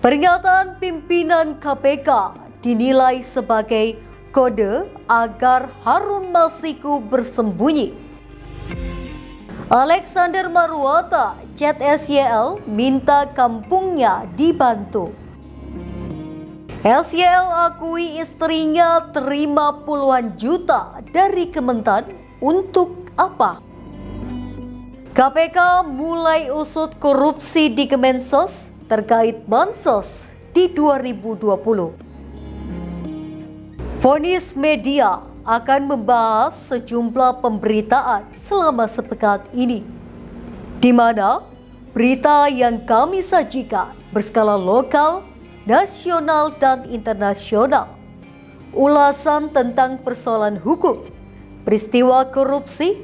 Pernyataan pimpinan KPK dinilai sebagai kode agar Harun Masiku bersembunyi. Alexander Marwata chat SYL minta kampungnya dibantu. SYL akui istrinya terima puluhan juta dari Kementan untuk apa? KPK mulai usut korupsi di Kemensos terkait bansos di 2020. Vonis Media akan membahas sejumlah pemberitaan selama sepekan ini, di mana berita yang kami sajikan berskala lokal, nasional, dan internasional. Ulasan tentang persoalan hukum, peristiwa korupsi,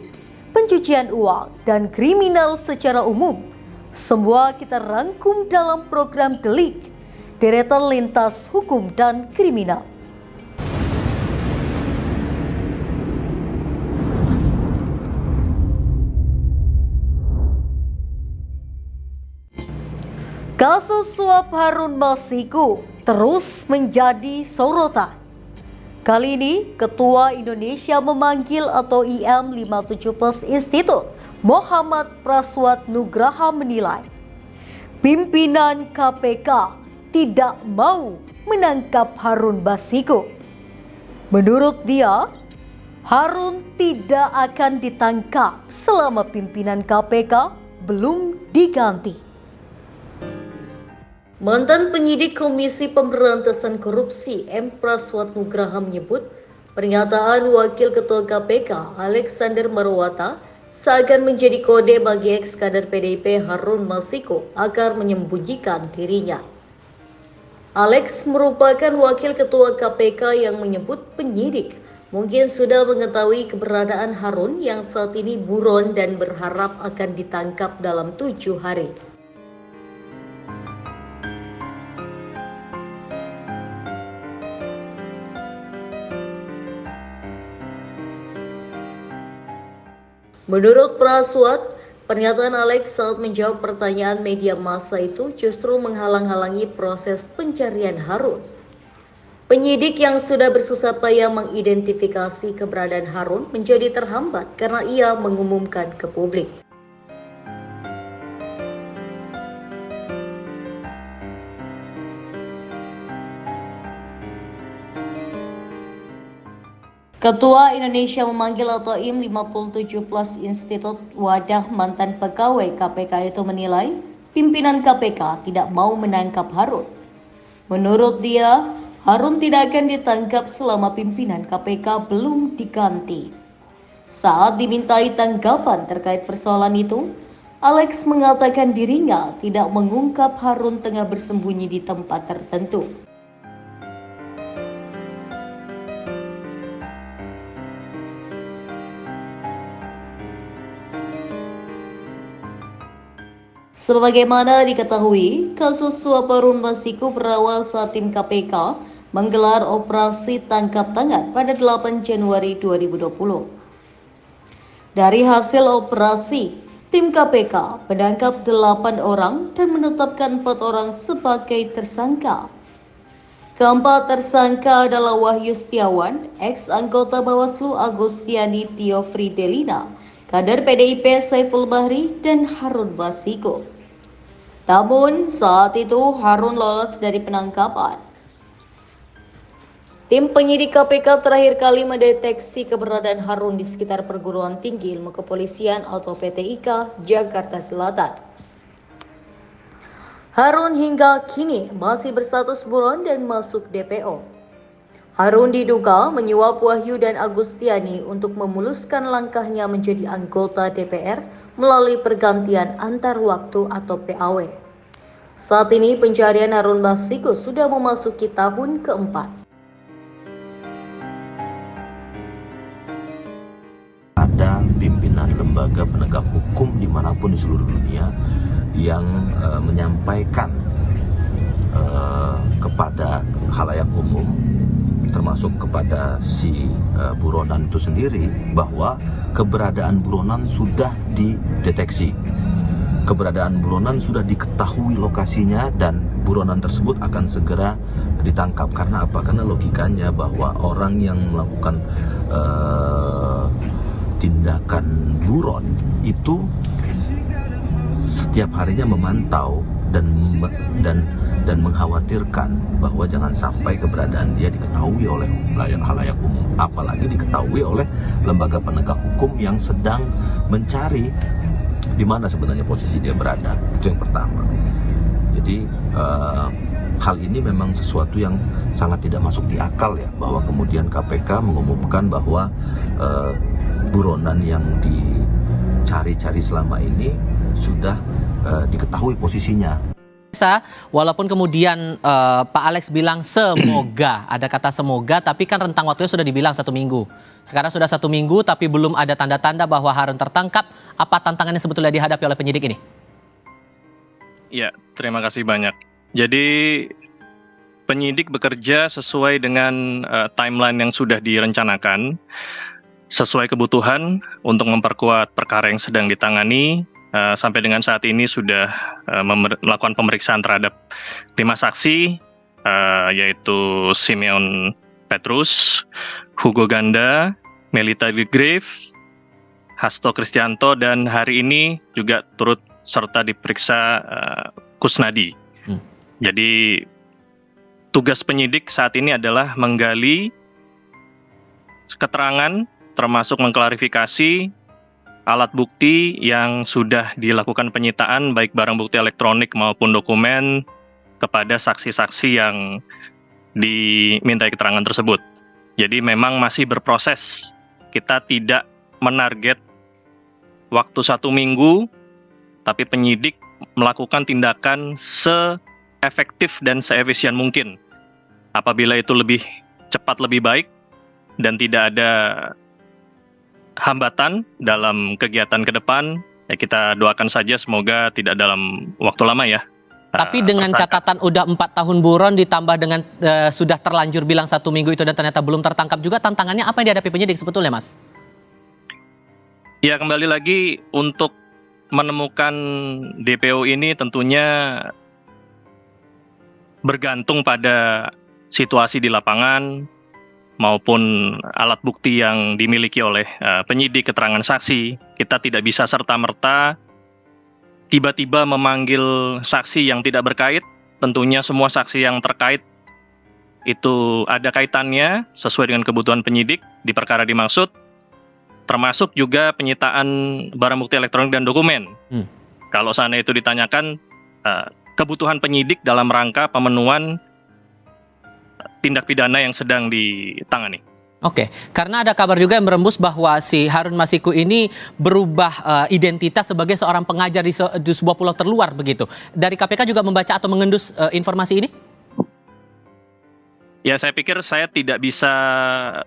pencucian uang, dan kriminal secara umum. Semua kita rangkum dalam program Delik, Deretan Lintas Hukum dan Kriminal. Kasus suap Harun Masiku terus menjadi sorotan. Kali ini, Ketua Indonesia Memanggil atau IM 57+ Institute Muhammad Praswat Nugraha menilai pimpinan KPK tidak mau menangkap Harun Masiku. Menurut dia, Harun tidak akan ditangkap selama pimpinan KPK belum diganti. Mantan penyidik Komisi Pemberantasan Korupsi M. Praswat Nugraha menyebut pernyataan Wakil Ketua KPK Alexander Marwata seakan menjadi kode bagi ex-kader PDIP Harun Masiku agar menyembunyikan dirinya. Alex merupakan Wakil Ketua KPK yang menyebut penyidik mungkin sudah mengetahui keberadaan Harun yang saat ini buron dan berharap akan ditangkap dalam 7 hari. Menurut Praswat, pernyataan Alex saat menjawab pertanyaan media massa itu justru menghalang-halangi proses pencarian Harun. Penyidik yang sudah bersusah payah mengidentifikasi keberadaan Harun menjadi terhambat karena ia mengumumkan ke publik. Ketua Indonesia Memanggil atau IM 57+ Institute Wadah mantan pegawai KPK itu menilai pimpinan KPK tidak mau menangkap Harun. Menurut dia, Harun tidak akan ditangkap selama pimpinan KPK belum diganti. Saat dimintai tanggapan terkait persoalan itu, Alex mengatakan dirinya tidak mengungkap Harun tengah bersembunyi di tempat tertentu. Sebagaimana diketahui, kasus suap Harun Masiku berawal saat tim KPK menggelar operasi tangkap tangan pada 8 Januari 2020. Dari hasil operasi, tim KPK menangkap 8 orang dan menetapkan 4 orang sebagai tersangka. Keempat tersangka adalah Wahyu Setiawan, ex-anggota Bawaslu Agustiani Tio Fridelina, kader PDIP Saiful Bahri, dan Harun Masiku. Namun saat itu Harun lolos dari penangkapan. Tim penyidik KPK terakhir kali mendeteksi keberadaan Harun di sekitar Perguruan Tinggi Ilmu Kepolisian atau PTIK Jakarta Selatan. Harun hingga kini masih berstatus buron dan masuk DPO. Harun diduga menyuap Wahyu dan Agustiani untuk memuluskan langkahnya menjadi anggota DPR melalui pergantian antar waktu atau PAW. Saat ini pencarian Harun Masiku sudah memasuki tahun keempat. Ada pimpinan lembaga penegak hukum dimanapun di seluruh dunia yang menyampaikan kepada khalayak umum, termasuk kepada si buronan itu sendiri, bahwa keberadaan buronan sudah dideteksi, keberadaan buronan sudah diketahui lokasinya, dan buronan tersebut akan segera ditangkap. Karena apa? Karena logikanya bahwa orang yang melakukan tindakan buron itu setiap harinya memantau dan mengkhawatirkan bahwa jangan sampai keberadaan dia diketahui oleh halayak umum, apalagi diketahui oleh lembaga penegak hukum yang sedang mencari di mana sebenarnya posisi dia berada. Itu yang pertama. Jadi hal ini memang sesuatu yang sangat tidak masuk di akal ya, bahwa kemudian KPK mengumumkan bahwa buronan yang dicari-cari selama ini sudah diketahui posisinya. Walaupun kemudian Pak Alex bilang semoga, ada kata semoga, tapi kan rentang waktunya sudah dibilang 1 minggu. Sekarang sudah 1 minggu tapi belum ada tanda-tanda bahwa Harun tertangkap. Apa tantangannya sebetulnya dihadapi oleh penyidik ini? Ya, terima kasih banyak. Jadi penyidik bekerja sesuai dengan timeline yang sudah direncanakan, sesuai kebutuhan untuk memperkuat perkara yang sedang ditangani. Sampai dengan saat ini sudah melakukan pemeriksaan terhadap 5 saksi, yaitu Simeon Petrus, Hugo Ganda, Melita Grave, Hasto Kristianto, dan hari ini juga turut serta diperiksa Kusnadi. Jadi tugas penyidik saat ini adalah menggali keterangan, termasuk mengklarifikasi alat bukti yang sudah dilakukan penyitaan, baik barang bukti elektronik maupun dokumen, kepada saksi-saksi yang dimintai keterangan tersebut. Jadi memang masih berproses. Kita tidak menarget waktu 1 minggu, tapi penyidik melakukan tindakan se-efektif dan se-efisien mungkin. Apabila itu lebih cepat lebih baik dan tidak ada hambatan dalam kegiatan ke depan, ya kita doakan saja semoga tidak dalam waktu lama ya. Tapi dengan catatan udah 4 tahun buron ditambah dengan sudah terlanjur bilang 1 minggu itu dan ternyata belum tertangkap juga, tantangannya apa yang dihadapi penyidik sebetulnya, Mas? Ya, kembali lagi untuk menemukan DPO ini tentunya bergantung pada situasi di lapangan maupun alat bukti yang dimiliki oleh penyidik, keterangan saksi. Kita tidak bisa serta-merta tiba-tiba memanggil saksi yang tidak berkait. Tentunya semua saksi yang terkait itu ada kaitannya sesuai dengan kebutuhan penyidik di perkara dimaksud, termasuk juga penyitaan barang bukti elektronik dan dokumen. Kalau sana itu ditanyakan kebutuhan penyidik dalam rangka pemenuhan tindak pidana yang sedang ditangani. Oke, karena ada kabar juga yang berembus bahwa si Harun Masiku ini berubah identitas sebagai seorang pengajar di sebuah pulau terluar begitu. Dari KPK juga membaca atau mengendus informasi ini? Ya, saya pikir saya tidak bisa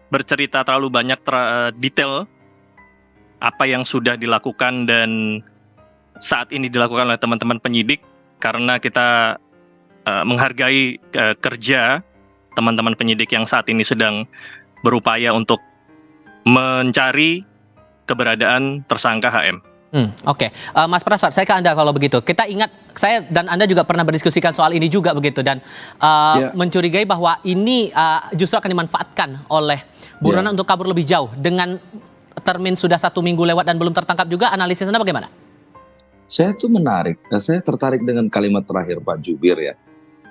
bercerita terlalu banyak detail apa yang sudah dilakukan dan saat ini dilakukan oleh teman-teman penyidik, karena kita menghargai kerja teman-teman penyidik yang saat ini sedang berupaya untuk mencari keberadaan tersangka HM. Oke. Mas Prasad, saya ke Anda kalau begitu. Kita ingat, saya dan Anda juga pernah berdiskusikan soal ini juga begitu, dan mencurigai bahwa ini justru akan dimanfaatkan oleh buronan untuk kabur lebih jauh. Dengan termin sudah 1 minggu lewat dan belum tertangkap juga, analisis Anda bagaimana? Saya tertarik dengan kalimat terakhir Pak Jubir ya,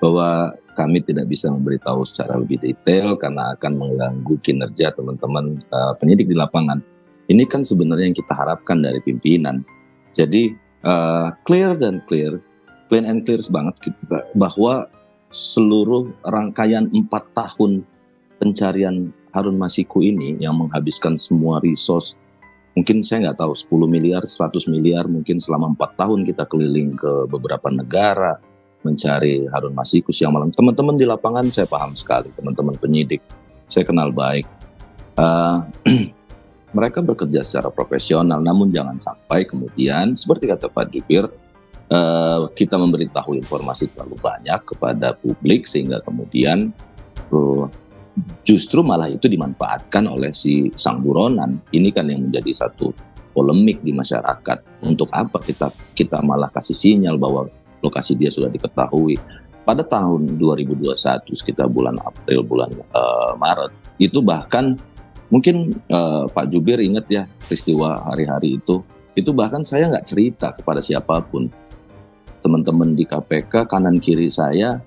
bahwa kami tidak bisa memberitahu secara lebih detail karena akan mengganggu kinerja teman-teman penyidik di lapangan. Ini kan sebenarnya yang kita harapkan dari pimpinan. Jadi clear and clear banget kita, bahwa seluruh rangkaian 4 tahun pencarian Harun Masiku ini yang menghabiskan semua resource, mungkin saya nggak tahu 10 miliar, 100 miliar, mungkin selama 4 tahun kita keliling ke beberapa negara mencari Harun Masiku siang malam. Teman-teman di lapangan saya paham sekali, teman-teman penyidik saya kenal baik. Mereka bekerja secara profesional, namun jangan sampai kemudian seperti kata Pak Jubir, kita memberitahu informasi terlalu banyak kepada publik sehingga kemudian justru malah itu dimanfaatkan oleh si sang buronan. Ini kan yang menjadi satu polemik di masyarakat. Untuk apa kita malah kasih sinyal bahwa lokasi dia sudah diketahui. pada tahun 2021 sekitar bulan April, bulan Maret, itu bahkan mungkin Pak Jubir ingat ya peristiwa hari-hari itu bahkan saya nggak cerita kepada siapapun. Teman-teman di KPK, kanan kiri saya,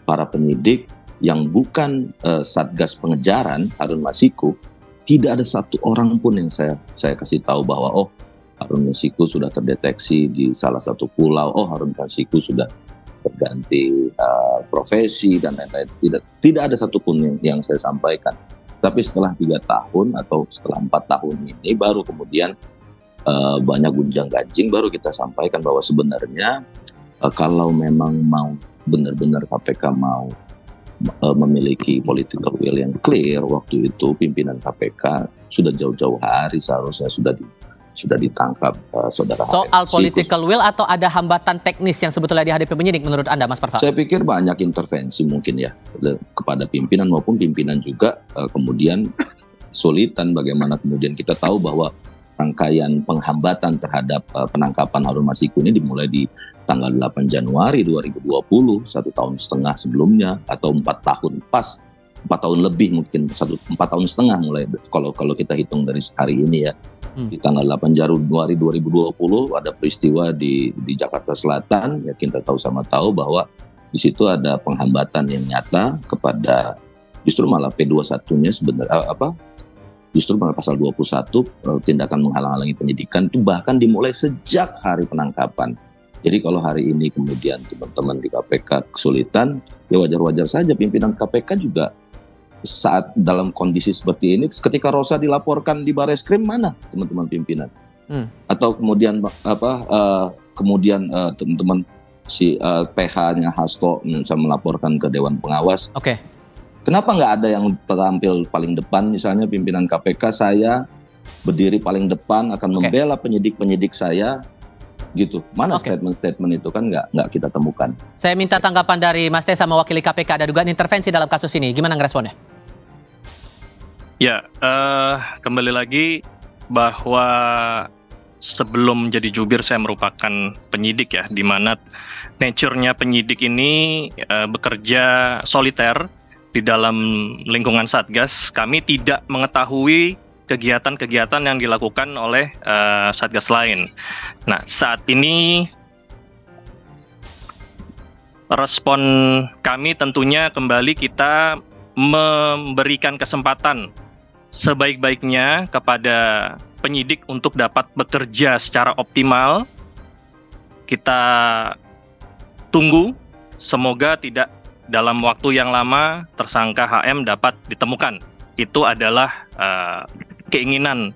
para penyidik yang bukan Satgas Pengejaran Harun Masiku, tidak ada satu orang pun yang saya kasih tahu bahwa Harun Masiku sudah terdeteksi di salah satu pulau, Harun Masiku sudah berganti profesi dan lain-lain. Tidak ada satupun yang saya sampaikan. Tapi setelah 3 tahun atau setelah 4 tahun ini baru kemudian banyak gunjang-ganjing, baru kita sampaikan bahwa sebenarnya kalau memang mau benar-benar KPK mau memiliki political will yang clear, waktu itu pimpinan KPK sudah jauh-jauh hari seharusnya sudah ditangkap saudara Soal HM. political will atau ada hambatan teknis yang sebetulnya dihadapi penyidik menurut Anda, Mas Parfa? Saya pikir banyak intervensi mungkin ya kepada pimpinan maupun pimpinan juga kemudian kesulitan bagaimana kemudian kita tahu bahwa rangkaian penghambatan terhadap penangkapan Harun Masiku ini dimulai di tanggal 8 Januari 2020, 1,5 tahun sebelumnya, atau 4 tahun pas, 4 tahun lebih mungkin, 4,5 tahun mulai kalau kita hitung dari hari ini ya. Di tanggal 8 Januari 2020 ada peristiwa di Jakarta Selatan, ya kita sama tahu bahwa di situ ada penghambatan yang nyata kepada, justru malah P21-nya sebenarnya justru malah pasal 21 tindakan menghalang-halangi penyidikan itu bahkan dimulai sejak hari penangkapan. Jadi kalau hari ini kemudian teman-teman di KPK kesulitan, ya wajar-wajar saja pimpinan KPK juga saat dalam kondisi seperti ini, ketika Rosa dilaporkan di Bareskrim, mana teman-teman pimpinan? Atau kemudian kemudian teman-teman si PH-nya Hasto bisa melaporkan ke Dewan Pengawas. Oke. Kenapa nggak ada yang tampil paling depan, misalnya pimpinan KPK, saya berdiri paling depan akan membela penyidik-penyidik saya, gitu. Mana statement-statement itu kan nggak kita temukan. Saya minta tanggapan dari Mas Tessa mewakili KPK, ada dugaan intervensi dalam kasus ini. Gimana ngeresponnya? Ya, kembali lagi bahwa sebelum menjadi jubir saya merupakan penyidik ya, di mana nature-nya penyidik ini bekerja soliter di dalam lingkungan Satgas. Kami tidak mengetahui kegiatan-kegiatan yang dilakukan oleh Satgas lain. Nah, saat ini respon kami tentunya kembali kita memberikan kesempatan sebaik-baiknya kepada penyidik untuk dapat bekerja secara optimal. Kita tunggu, semoga tidak dalam waktu yang lama tersangka HM dapat ditemukan. Itu adalah keinginan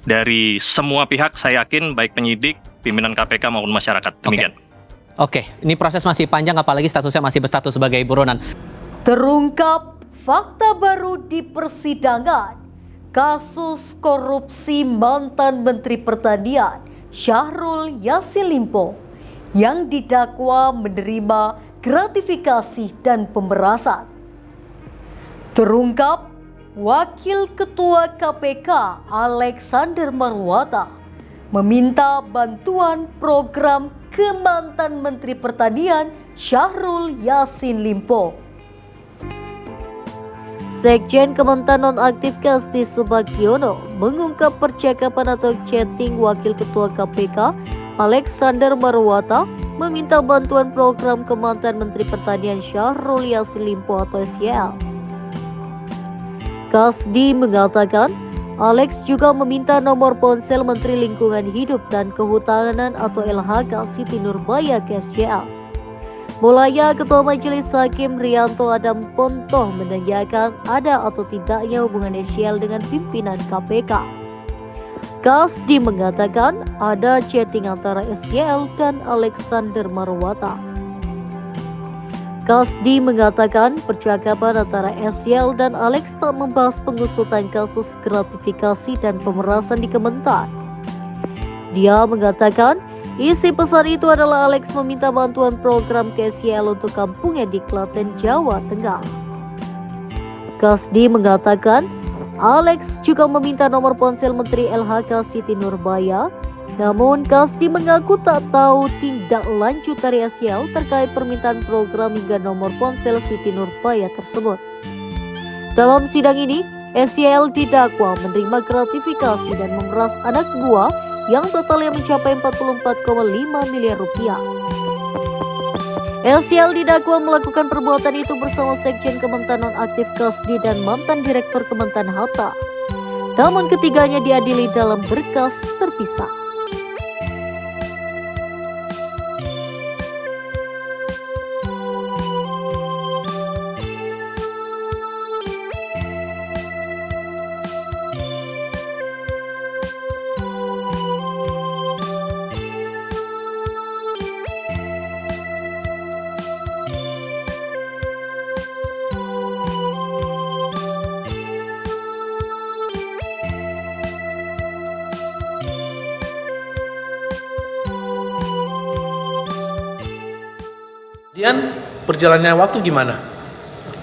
dari semua pihak, saya yakin, baik penyidik, pimpinan KPK maupun masyarakat. Demikian. Oke, ini proses masih panjang, apalagi statusnya masih berstatus sebagai buronan. Terungkap fakta baru di persidangan kasus korupsi mantan Menteri Pertanian Syahrul Yassin Limpo yang didakwa menerima gratifikasi dan pemerasan. Terungkap Wakil Ketua KPK Alexander Marwata meminta bantuan program ke mantan Menteri Pertanian Syahrul Yassin Limpo. Sekjen Kementan Nonaktif Kasti Subagiono mengungkap percakapan atau chatting Wakil Ketua KPK Alexander Marwata meminta bantuan program ke mantan Menteri Pertanian Syahrul Yassin Limpo atau SYL. Kasdi mengatakan Alex juga meminta nomor ponsel Menteri Lingkungan Hidup dan Kehutanan atau LHK Siti Nurbaya ke SYL. Mulanya Ketua Majelis Hakim Rianto Adam Pontoh menanyakan ada atau tidaknya hubungan SYL dengan pimpinan KPK. Kasdi mengatakan ada chatting antara SYL dan Alexander Marwata. Kasdi mengatakan percakapan antara SYL dan Alex tak membahas pengusutan kasus gratifikasi dan pemerasan di Kementan. Dia mengatakan isi pesan itu adalah Alex meminta bantuan program ke SYL untuk kampungnya di Klaten, Jawa Tengah. Kasdi mengatakan Alex juga meminta nomor ponsel Menteri LHK Siti Nurbaya Namun, Kasdi mengaku tak tahu tindak lanjut dari SCL terkait permintaan program hingga nomor ponsel Siti Nurbaya tersebut. Dalam sidang ini, SCL didakwa menerima gratifikasi dan memeras anak buah yang totalnya mencapai 44,5 miliar rupiah. SCL didakwa melakukan perbuatan itu bersama Sekjen Kementan nonaktif Kasdi dan mantan Direktur Kementan Hatta. Namun ketiganya diadili dalam berkas terpisah. Kemudian perjalannya waktu gimana?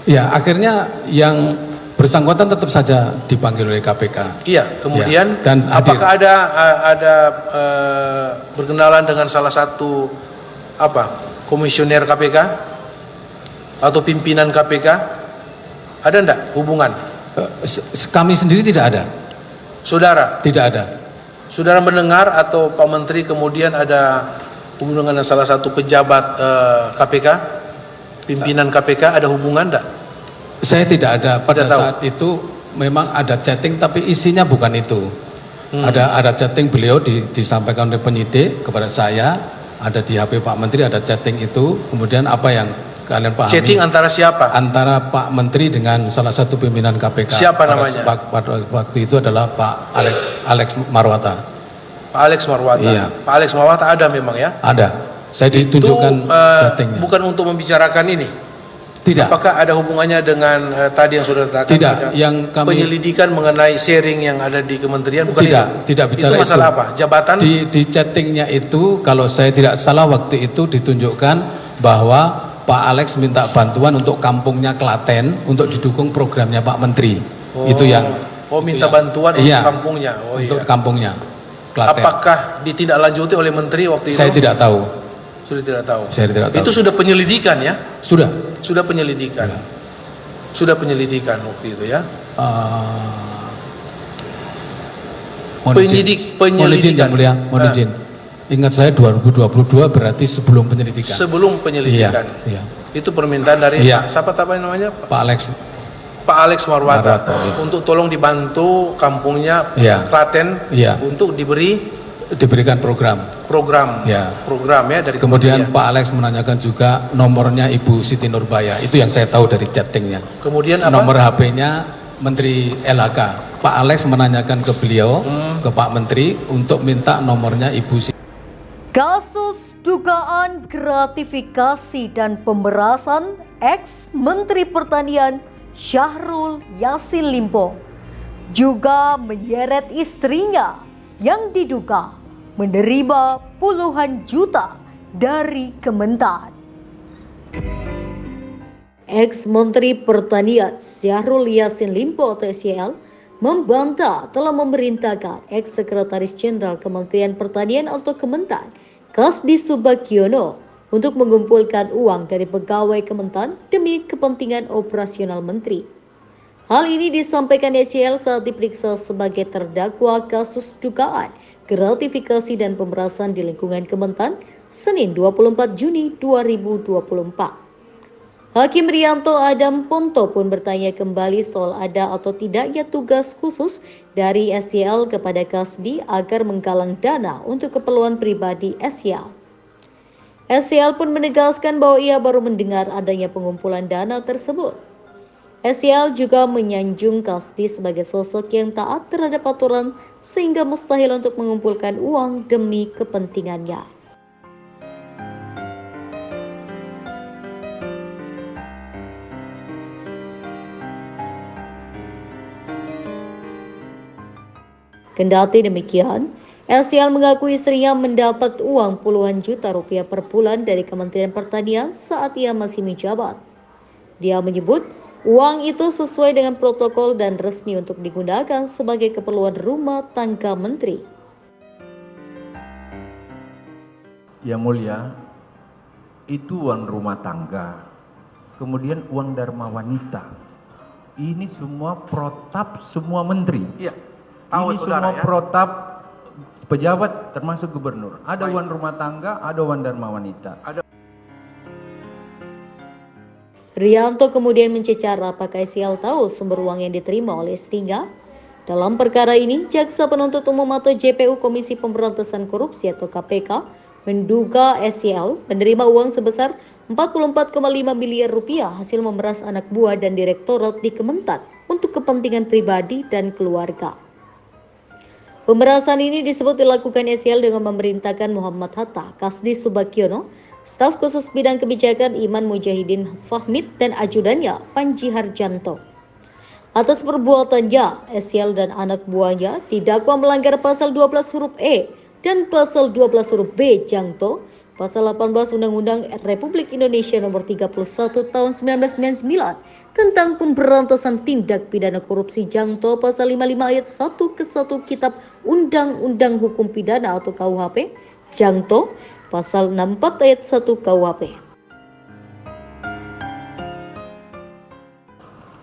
Ya, akhirnya yang bersangkutan tetap saja dipanggil oleh KPK. Iya, kemudian ya, dan apakah ada berkenalan dengan salah satu komisioner KPK atau pimpinan KPK? Ada enggak hubungan? Kami sendiri tidak ada. Saudara? Tidak ada. Saudara mendengar atau Pak Menteri kemudian ada hubungan dengan salah satu pejabat KPK, pimpinan KPK, ada hubungan enggak? Saya tidak ada. Pada Tidak tahu. saat itu memang ada chatting tapi isinya bukan itu. Ada chatting beliau disampaikan oleh penyidik kepada saya, ada di HP Pak Menteri ada chatting itu. Kemudian apa yang kalian pahami? Chatting antara siapa? Antara Pak Menteri dengan salah satu pimpinan KPK. Siapa namanya? Pada waktu itu adalah Pak Alex Marwata. Pak Alex Marwata. Iya. Pak Alex Marwata ada memang ya? Ada. Saya ditunjukkan chattingnya. Bukan untuk membicarakan ini. Tidak. Apakah ada hubungannya dengan tadi yang sudah katakan? Tidak. Ada Yang kami penyelidikan mengenai sharing yang ada di kementerian, bukan tidak, itu? tidak bicara itu masalah itu. apa? Jabatan? Di chattingnya itu, kalau saya tidak salah waktu itu ditunjukkan bahwa Pak Alex minta bantuan untuk kampungnya Klaten untuk didukung programnya Pak Menteri. Itu yang. minta yang, bantuan untuk iya, kampungnya. Untuk kampungnya Klaten. Apakah ditindaklanjuti oleh Menteri waktu itu? Saya tidak tahu. Sudah tidak tahu. Saya tidak tahu. Itu sudah penyelidikan ya? Sudah. Sudah penyelidikan. Ya. Sudah penyelidikan waktu itu ya? Mohon izin yang mulia, mohon izin. Ingat saya 2022 berarti sebelum penyelidikan. Sebelum penyelidikan. Iya. Itu permintaan dari Iya. siapa namanya? Pak Alex. Pak Alex Marwata. Iya. Untuk tolong dibantu kampungnya Iya. Klaten Iya. untuk Diberikan program. ya dari Kemudian kementerian. Pak Alex menanyakan juga nomornya Ibu Siti Nurbaya. Itu yang saya tahu dari chattingnya. Kemudian apa? Nomor HP-nya Menteri LHK. Pak Alex menanyakan ke beliau, ke Pak Menteri untuk minta nomornya Ibu Siti. Kasus dugaan gratifikasi dan pemerasan ex-Menteri Pertanian Syahrul Yassin Limpo juga menyeret istrinya yang diduga menerima puluhan juta dari Kementan. Ex-Menteri Pertanian Syahrul Yassin Limpo atau SYL membantah telah memerintahkan ex-Sekretaris Jenderal Kementerian Pertanian atau Kementan Kasdi Subagiono untuk mengumpulkan uang dari pegawai Kementan demi kepentingan operasional menteri. Hal ini disampaikan SYL saat diperiksa sebagai terdakwa kasus dugaan gratifikasi dan pemerasan di lingkungan Kementan Senin 24 Juni 2024. Hakim Rianto Adam Ponto pun bertanya kembali soal ada atau tidaknya tugas khusus dari SYL kepada Kasdi agar menggalang dana untuk keperluan pribadi SYL. SYL pun menegaskan bahwa ia baru mendengar adanya pengumpulan dana tersebut. SYL juga menyanjung Kasdi sebagai sosok yang taat terhadap aturan sehingga mustahil untuk mengumpulkan uang demi kepentingannya. Kendati demikian, SYL mengaku istrinya mendapat uang puluhan juta rupiah per bulan dari Kementerian Pertanian saat ia masih menjabat. Dia menyebut uang itu sesuai dengan protokol dan resmi untuk digunakan sebagai keperluan rumah tangga menteri. Yang Mulia, itu uang rumah tangga, kemudian uang dharma wanita. Ini semua protap semua menteri. Iya. Tahu Ini saudara, semua ya? protap pejabat termasuk gubernur. Ada uang rumah tangga, ada uang dharma wanita. Rianto kemudian mencecar apakah SYL tahu sumber uang yang diterima oleh istrinya. Dalam perkara ini, Jaksa Penuntut Umum atau JPU Komisi Pemberantasan Korupsi atau KPK menduga SYL menerima uang sebesar 44,5 miliar rupiah hasil memeras anak buah dan direktorat di Kementan untuk kepentingan pribadi dan keluarga. Pemerasan ini disebut dilakukan SYL dengan memerintahkan Muhammad Hatta, Kasdi Subakyono, staf khusus bidang kebijakan Iman Mujahidin Fahmid dan ajudannya Panji Harjanto. Atas perbuatannya, SYL dan anak buahnya didakwa melanggar pasal 12 huruf E dan pasal 12 huruf B Jangto, pasal 18 Undang-Undang Republik Indonesia nomor 31 tahun 1999 tentang pemberantasan tindak pidana korupsi Jangto, pasal 55 ayat 1 ke 1 Kitab Undang-Undang Hukum Pidana atau KUHP, Jangto, pasal 64 ayat 1 KUHP.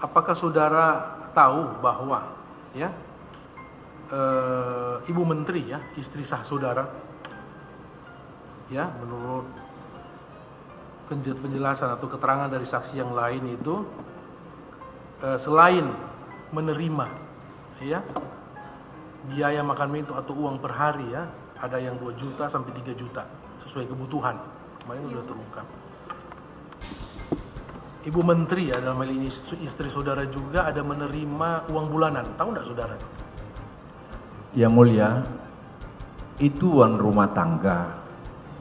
Apakah saudara tahu bahwa ya Ibu Menteri, ya, istri sah saudara, ya, menurut penjelasan atau keterangan dari saksi yang lain itu selain menerima ya biaya makan minum atau uang per hari, ya, ada yang 2 juta sampai 3 juta sesuai kebutuhan, kemarin sudah terungkap. Ibu Menteri, ya, dalam hal ini istri saudara juga ada menerima uang bulanan, tahu enggak saudara? Yang Mulia, itu uang rumah tangga,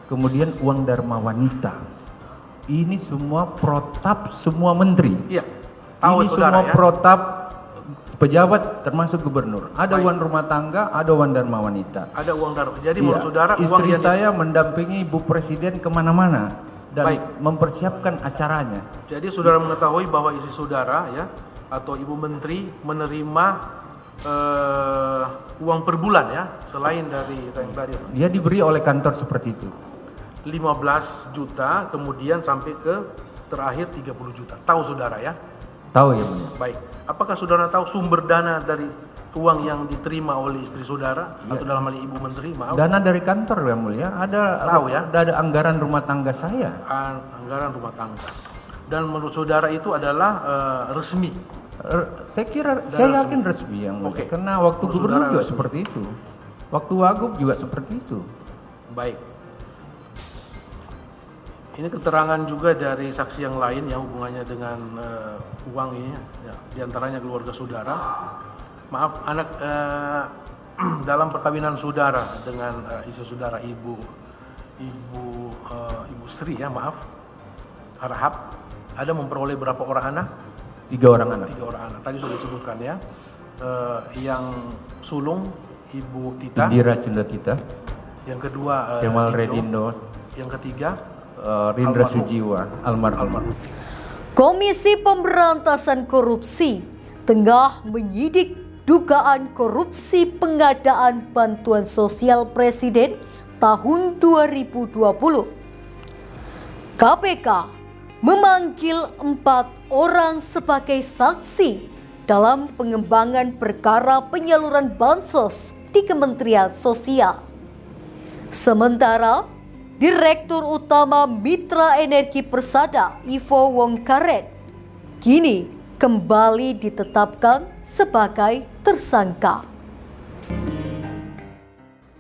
kemudian uang dharma wanita. Ini semua protap semua menteri. Iya. Tahu ini saudara, semua ya? protap pejabat termasuk gubernur. Ada Baik. uang rumah tangga, ada uang dharma wanita. Ada uang dharma. Jadi Iya. menurut saudara uang Istri yang saya mendampingi Ibu Presiden kemana-mana dan Baik. mempersiapkan acaranya. Jadi saudara mengetahui bahwa istri saudara, ya, atau Ibu Menteri menerima uang per bulan, ya, selain dari yang tadi Dia diberi oleh kantor seperti itu. 15 juta, kemudian sampai ke terakhir 30 juta. Tahu saudara, ya? Tahu ya Mulia? Baik. Apakah saudara tahu sumber dana dari uang yang diterima oleh istri saudara, atau dalam hal ini Ibu Menteri, maaf? Dana dari kantor ya Mulia. Ada Tahu, ya? Ada anggaran rumah tangga saya. Anggaran rumah tangga. Dan menurut saudara itu adalah resmi. Saya kira, Dan saya resmi. yakin resmi yang Mulia. Oke. Karena waktu Menurut gubernur saudara juga resmi. seperti itu. Waktu wagub juga seperti itu. Baik. Ini keterangan juga dari saksi yang lain yang hubungannya dengan uang ini, ya, diantaranya keluarga saudara. Maaf, anak dalam perkawinan saudara dengan istri saudara Ibu Sri, ya, maaf, Harahap, ada memperoleh berapa orang anak? 3 orang anak. 3 orang anak. Tadi sudah disebutkan, ya. Yang sulung Ibu Tita, Indira Cundatita, yang kedua Kemal Ibnu, Redindo, yang ketiga Rindra Almarhum. Sujiwa, almarhum. Komisi Pemberantasan Korupsi tengah menyidik dugaan korupsi pengadaan bantuan sosial Presiden tahun 2020. KPK memanggil 4 orang sebagai saksi dalam pengembangan perkara penyaluran bansos di Kementerian Sosial. Sementara Direktur Utama Mitra Energi Persada Ivo Wongkaren kini kembali ditetapkan sebagai tersangka.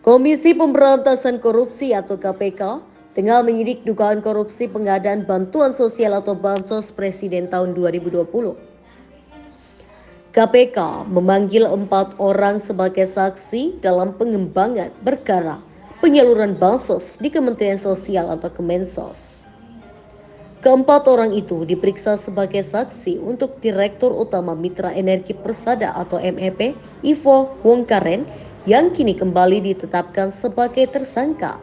Komisi Pemberantasan Korupsi atau KPK tengah menyidik dugaan korupsi pengadaan bantuan sosial atau bansos Presiden tahun 2020. KPK memanggil 4 orang sebagai saksi dalam pengembangan perkara penyaluran bansos di Kementerian Sosial atau Kemensos. Keempat orang itu diperiksa sebagai saksi untuk Direktur Utama Mitra Energi Persada atau MEP Ivo Wongkaren yang kini kembali ditetapkan sebagai tersangka.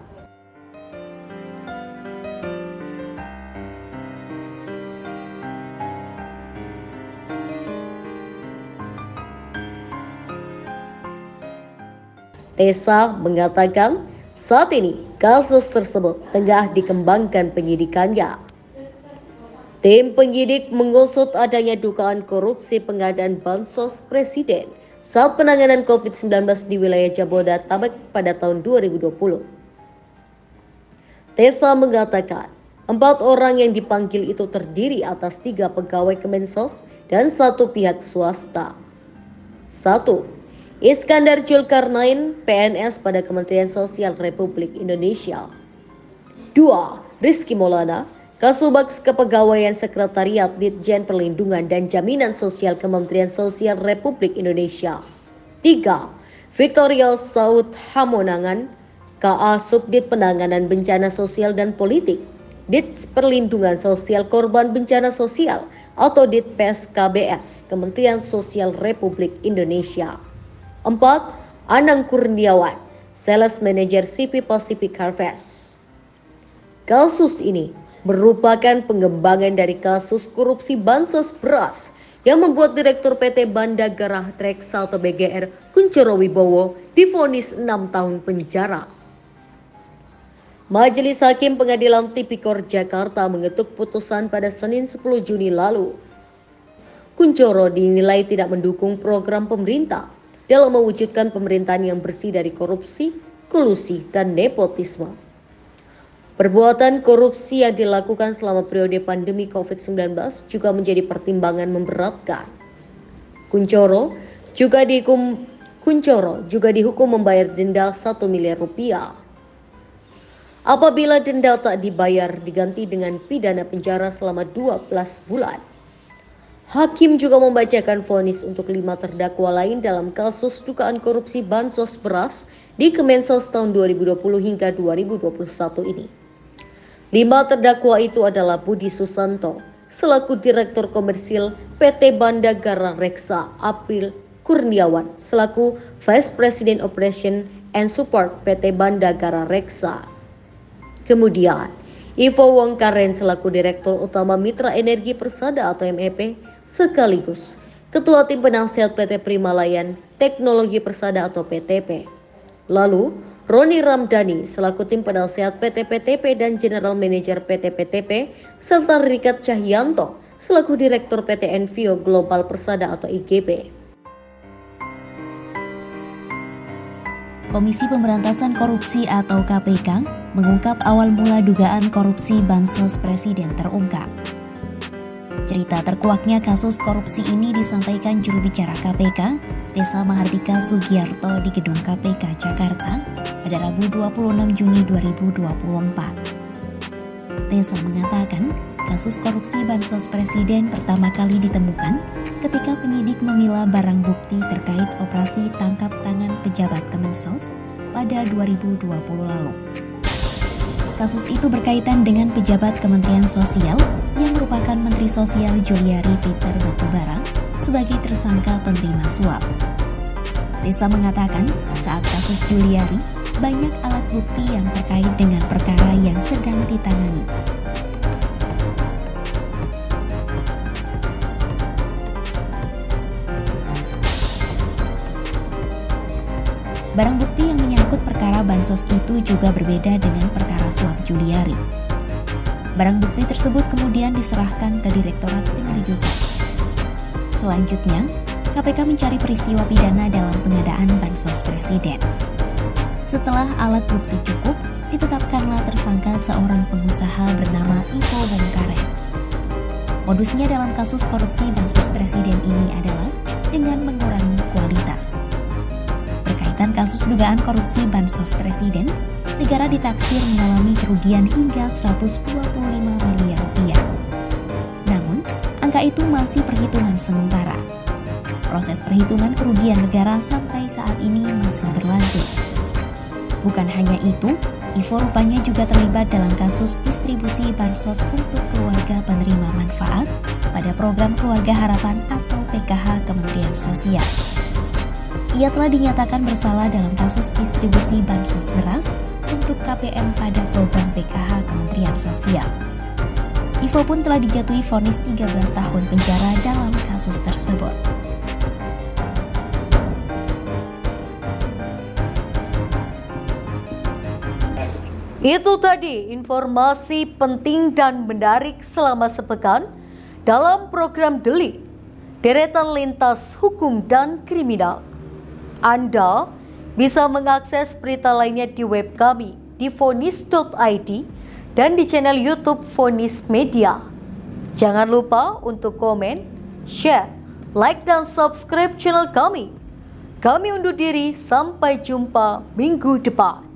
Tessa mengatakan saat ini Kasus tersebut tengah dikembangkan penyidikannya. Tim penyidik mengusut adanya dugaan korupsi pengadaan bansos presiden saat penanganan COVID-19 di wilayah Jabodetabek pada tahun 2020. Tessa mengatakan, 4 orang yang dipanggil itu terdiri atas 3 pegawai Kemensos dan 1 pihak swasta. 1. Iskandar Zulkarnain, PNS pada Kementerian Sosial Republik Indonesia. 2. Rizky Maulana, Kasubag Kepegawaian Sekretariat Ditjen Perlindungan dan Jaminan Sosial Kementerian Sosial Republik Indonesia. 3. Victoria Saud Hamonangan, KA Subdit Penanganan Bencana Sosial dan Politik, Dit Perlindungan Sosial Korban Bencana Sosial atau Ditpes KBS, Kementerian Sosial Republik Indonesia. 4. Anang Kurniawan, Sales Manager CP Pacific Harvest. Kasus ini merupakan pengembangan dari kasus korupsi bansos beras yang membuat Direktur PT Bandagara Reksa atau BGR Kuncoro Wibowo divonis 6 tahun penjara. Majelis Hakim Pengadilan Tipikor Jakarta mengetuk putusan pada Senin 10 Juni lalu. Kuncoro dinilai tidak mendukung program pemerintah dalam mewujudkan pemerintahan yang bersih dari korupsi, kolusi, dan nepotisme. Perbuatan korupsi yang dilakukan selama periode pandemi COVID-19 juga menjadi pertimbangan memberatkan. Kuncoro juga dihukum membayar denda 1 miliar rupiah. Apabila denda tak dibayar, diganti dengan pidana penjara selama 12 bulan. Hakim juga membacakan vonis untuk 5 terdakwa lain dalam kasus dugaan korupsi bansos beras di Kemensos tahun 2020 hingga 2021 ini. 5 terdakwa itu adalah Budi Susanto, selaku Direktur Komersil PT Bandagara Reksa, April Kurniawan, selaku Vice President Operation and Support PT Bandagara Reksa. Kemudian, Ivo Wongkaren selaku Direktur Utama Mitra Energi Persada atau MEP, sekaligus Ketua Tim Penasihat PT Primalayan Teknologi Persada atau PTP. Lalu, Roni Ramdhani selaku Tim Penasihat PT PTP dan General Manager PT PTP, serta Rikat Cahyanto selaku Direktur PT Envio Global Persada atau IGP. Komisi Pemberantasan Korupsi atau KPK mengungkap awal mula dugaan korupsi bansos presiden terungkap. Cerita terkuaknya kasus korupsi ini disampaikan juru bicara KPK, Tessa Mahardika Sugiarto di Gedung KPK Jakarta pada Rabu 26 Juni 2024. Tessa mengatakan kasus korupsi bansos presiden pertama kali ditemukan ketika penyidik memilah barang bukti terkait operasi tangkap tangan pejabat Kemensos pada 2020 lalu. Kasus itu berkaitan dengan pejabat Kementerian Sosial yang merupakan Menteri Sosial Juliari Peter Batubara sebagai tersangka penerima suap. Tessa mengatakan saat kasus Juliari, banyak alat bukti yang terkait dengan perkara yang sedang ditangani. Barang bukti yang menyangkut perkara bansos itu juga berbeda dengan perkara suap Juliari. Barang bukti tersebut kemudian diserahkan ke Direktorat Penyelidikan. Selanjutnya, KPK mencari peristiwa pidana dalam pengadaan bansos presiden. Setelah alat bukti cukup, ditetapkanlah tersangka seorang pengusaha bernama Ivo Wongkaren. Modusnya dalam kasus korupsi bansos presiden ini adalah dengan mengurangi kualitas. Berkaitan kasus dugaan korupsi bansos presiden, negara ditaksir mengalami kerugian hingga 125 miliar rupiah. Namun, angka itu masih perhitungan sementara. Proses perhitungan kerugian negara sampai saat ini masih berlanjut. Bukan hanya itu, Ivo rupanya juga terlibat dalam kasus distribusi bansos untuk keluarga penerima manfaat pada program Keluarga Harapan atau PKH Kementerian Sosial. Ia telah dinyatakan bersalah dalam kasus distribusi bansos beras untuk KPM pada program PKH Kementerian Sosial. Ivo pun telah dijatuhi vonis 13 tahun penjara dalam kasus tersebut. Itu tadi informasi penting dan menarik selama sepekan dalam program Delik, Deretan Lintas Hukum dan Kriminal. Anda bisa mengakses berita lainnya di web kami di vonis.id dan di channel YouTube Vonis Media. Jangan lupa untuk komen, share, like, dan subscribe channel kami. Kami undur diri, sampai jumpa minggu depan.